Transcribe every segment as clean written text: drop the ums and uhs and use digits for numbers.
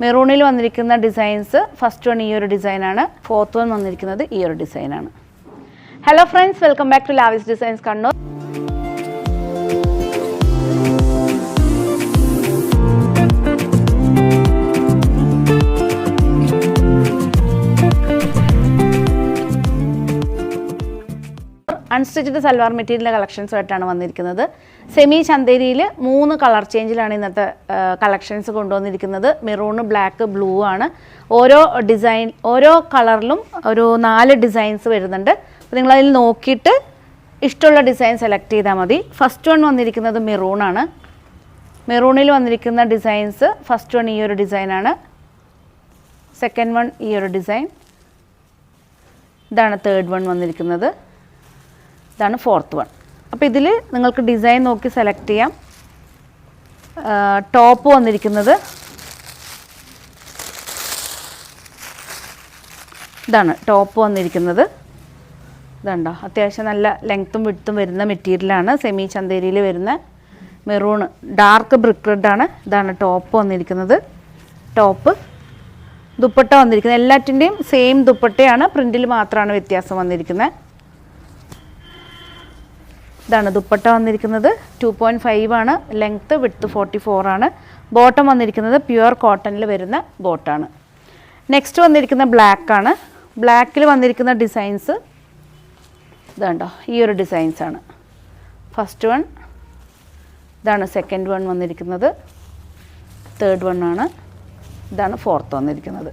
മെറൂണിൽ വന്നിരിക്കുന്ന designs first one ഈ ഒരു ഡിസൈനാണ്, ഫോർത്ത് വൺ വന്നിരിക്കുന്നത് ഈ ഒരു ഡിസൈനാണ്. Hello friends, welcome back to Lavis designs Kannur. Unstitched salwar material കളക്ഷൻസുമായിട്ടാണ് വന്നിരിക്കുന്നത്. സെമി ചന്തേരിയിൽ 3 കളർ ചേഞ്ചിലാണ് ഇന്നത്തെ കളക്ഷൻസ് കൊണ്ടുവന്നിരിക്കുന്നത്. മെറൂൺ, ബ്ലാക്ക്, ബ്ലൂ ആണ്. ഓരോ കളറിലും ഒരു 4 ഡിസൈൻസ് വരുന്നുണ്ട്. അപ്പോൾ നിങ്ങളതിൽ നോക്കിയിട്ട് ഇഷ്ടമുള്ള ഡിസൈൻ സെലക്ട് ചെയ്താൽ മതി. ഫസ്റ്റ് വൺ വന്നിരിക്കുന്നത് മെറൂണാണ്. മെറൂണിൽ വന്നിരിക്കുന്ന ഡിസൈൻസ് ഫസ്റ്റ് വൺ ഈ ഒരു ഡിസൈനാണ്, സെക്കൻഡ് വൺ ഈ ഒരു ഡിസൈൻ, ഇതാണ് തേർഡ് വൺ വന്നിരിക്കുന്നത്, ഇതാണ് ഫോർത്ത് വൺ. അപ്പോൾ ഇതിൽ നിങ്ങൾക്ക് ഡിസൈൻ നോക്കി സെലക്ട് ചെയ്യാം. ടോപ്പ് വന്നിരിക്കുന്നത് ഇതാണ്, ടോപ്പ് വന്നിരിക്കുന്നത് ഇതുണ്ടോ, അത്യാവശ്യം നല്ല ലെങ്ത്തും വിഡ്ത്തും വരുന്ന മെറ്റീരിയലാണ്. സെമി ചന്തേരിയിൽ വരുന്ന മെറൂൺ ഡാർക്ക് ബ്രിക്ക് റെഡ് ആണ്. ഇതാണ് ടോപ്പ് വന്നിരിക്കുന്നത്. ടോപ്പ് ദുപ്പട്ട വന്നിരിക്കുന്നത് എല്ലാറ്റിൻ്റെയും സെയിം ദുപ്പട്ടയാണ്, പ്രിൻറ്റിൽ മാത്രമാണ് വ്യത്യാസം വന്നിരിക്കുന്നത്. ഇതാണ് ദുപ്പട്ട വന്നിരിക്കുന്നത്. 2.5 ആണ് ലെങ്ത്ത്, വിഡ്ത്ത് 44 ആണ്. ബോട്ടം വന്നിരിക്കുന്നത് പ്യുവർ കോട്ടണിൽ വരുന്ന ബോട്ടാണ്. നെക്സ്റ്റ് വന്നിരിക്കുന്ന ബ്ലാക്ക് ആണ്. ബ്ലാക്കിൽ വന്നിരിക്കുന്ന ഡിസൈൻസ് ഇതാണ്ടോ, ഈ ഒരു ഡിസൈൻസാണ്. ഫസ്റ്റ് വൺ ഇതാണ്, സെക്കൻഡ് വൺ വന്നിരിക്കുന്നത്, തേർഡ് വൺ ആണ്, ഇതാണ് ഫോർത്ത് വന്നിരിക്കുന്നത്.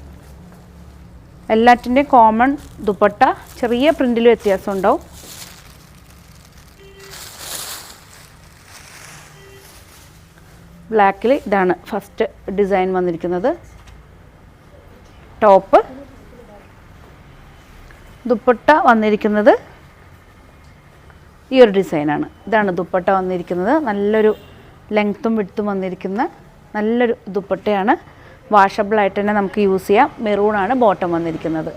എല്ലാറ്റിൻ്റെയും കോമൺ ദുപ്പട്ട, ചെറിയ പ്രിൻറ്റിൽ വ്യത്യാസം ഉണ്ടാവും. ബ്ലാക്കിൽ ഇതാണ് ഫസ്റ്റ് ഡിസൈൻ വന്നിരിക്കുന്നത്. ടോപ്പ് ദുപ്പട്ട വന്നിരിക്കുന്നത് ഈ ഒരു ഡിസൈനാണ്. ഇതാണ് ദുപ്പട്ട വന്നിരിക്കുന്നത്. നല്ലൊരു ലെങ്ത്തും വിഡ്ത്തും വന്നിരിക്കുന്ന നല്ലൊരു ദുപ്പട്ടയാണ്. വാഷബിളായിട്ട് തന്നെ നമുക്ക് യൂസ് ചെയ്യാം. മെറൂണാണ് ബോട്ടം വന്നിരിക്കുന്നത്.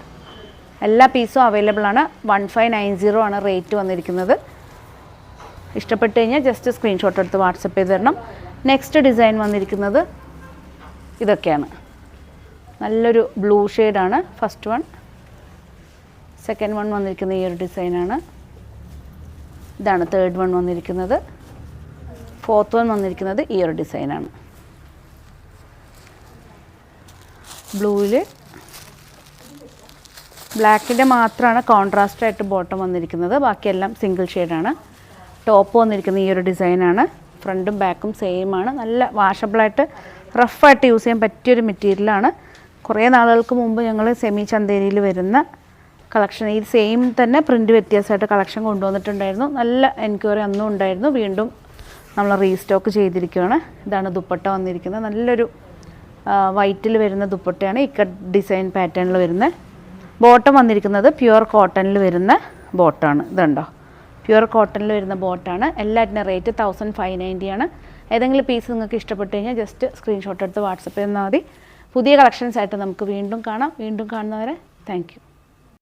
എല്ലാ പീസും അവൈലബിൾ ആണ്. 1590 ആണ് റേറ്റ് വന്നിരിക്കുന്നത്. ഇഷ്ടപ്പെട്ട് കഴിഞ്ഞാൽ ജസ്റ്റ് സ്ക്രീൻഷോട്ട് എടുത്ത് വാട്സപ്പ് ചെയ്ത് തരണം. നെക്സ്റ്റ് ഡിസൈൻ വന്നിരിക്കുന്നത് ഇതൊക്കെയാണ്. നല്ലൊരു ബ്ലൂ ഷെയ്ഡാണ് ഫസ്റ്റ് വൺ. സെക്കൻഡ് വൺ വന്നിരിക്കുന്ന ഈ ഒരു ഡിസൈനാണ്. ഇതാണ് തേർഡ് വൺ വന്നിരിക്കുന്നത്. ഫോർത്ത് വൺ വന്നിരിക്കുന്നത് ഈ ഒരു ഡിസൈനാണ്. ബ്ലൂവിൽ ബ്ലാക്കിൻ്റെ മാത്രമാണ് കോൺട്രാസ്റ്റായിട്ട് ബോട്ടം വന്നിരിക്കുന്നത്. ബാക്കിയെല്ലാം സിംഗിൾ ഷെയ്ഡാണ്. ടോപ്പ് വന്നിരിക്കുന്ന ഈ ഒരു ഡിസൈനാണ്. ഫ്രണ്ടും ബാക്കും സെയിം ആണ്. നല്ല വാഷബിളായിട്ട് റഫായിട്ട് യൂസ് ചെയ്യാൻ പറ്റിയൊരു മെറ്റീരിയലാണ്. കുറേ നാളുകൾക്ക് മുമ്പ് ഞങ്ങൾ സെമി ചന്തേരിയിൽ വരുന്ന കളക്ഷൻ ഈ സെയിം തന്നെ പ്രിൻറ്റ് വ്യത്യാസമായിട്ട് കളക്ഷൻ കൊണ്ടുവന്നിട്ടുണ്ടായിരുന്നു. നല്ല എൻക്വയറി അന്നും ഉണ്ടായിരുന്നു. വീണ്ടും നമ്മൾ റീസ്റ്റോക്ക് ചെയ്തിരിക്കുകയാണ്. ഇതാണ് ദുപ്പട്ട വന്നിരിക്കുന്നത്. നല്ലൊരു വൈറ്റിൽ വരുന്ന ദുപ്പട്ടയാണ്. ഇക്കട്ട് ഡിസൈൻ പാറ്റേണിൽ വരുന്ന ബോട്ടം വന്നിരിക്കുന്നത് പ്യുവർ കോട്ടണിൽ വരുന്ന ബോട്ടാണ്. ഇതുണ്ടോ, പ്യുവർ കോട്ടണിൽ വരുന്ന ബോട്ടാണ്. എല്ലാറ്റിൻ്റെ റേറ്റ് 1590 ആണ്. ഏതെങ്കിലും പീസ് നിങ്ങൾക്ക് ഇഷ്ടപ്പെട്ട് കഴിഞ്ഞാൽ ജസ്റ്റ് സ്ക്രീൻഷോട്ട് എടുത്ത് വാട്സപ്പ് ചെയ്താൽ മതി. പുതിയ കളക്ഷൻസ് ആയിട്ട് നമുക്ക് വീണ്ടും കാണാം. വീണ്ടും കാണുന്നവരെ താങ്ക് യു.